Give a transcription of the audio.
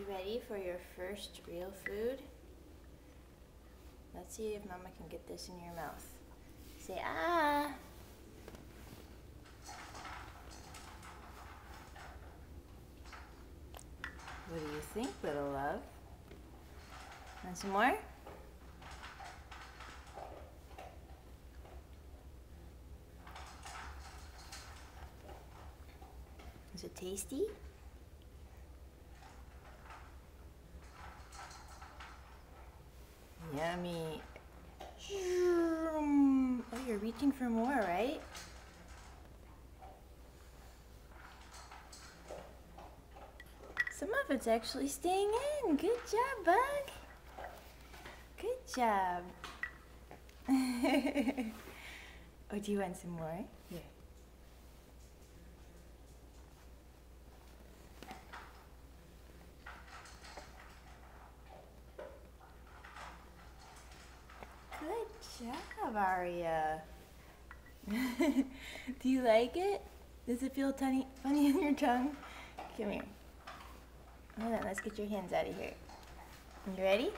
You ready for your first real food? Let's see if Mama can get this in your mouth. Say ah! What do you think, little love? Want some more? Is it tasty? Yummy. Oh, you're reaching for more, right? Some of it's actually staying in. Good job, Bug. Good job. Oh, do you want some more? Here. Good job, Aria. Do you like it? Does it feel funny on your tongue? Come here. Hold on, let's get your hands out of here. You ready?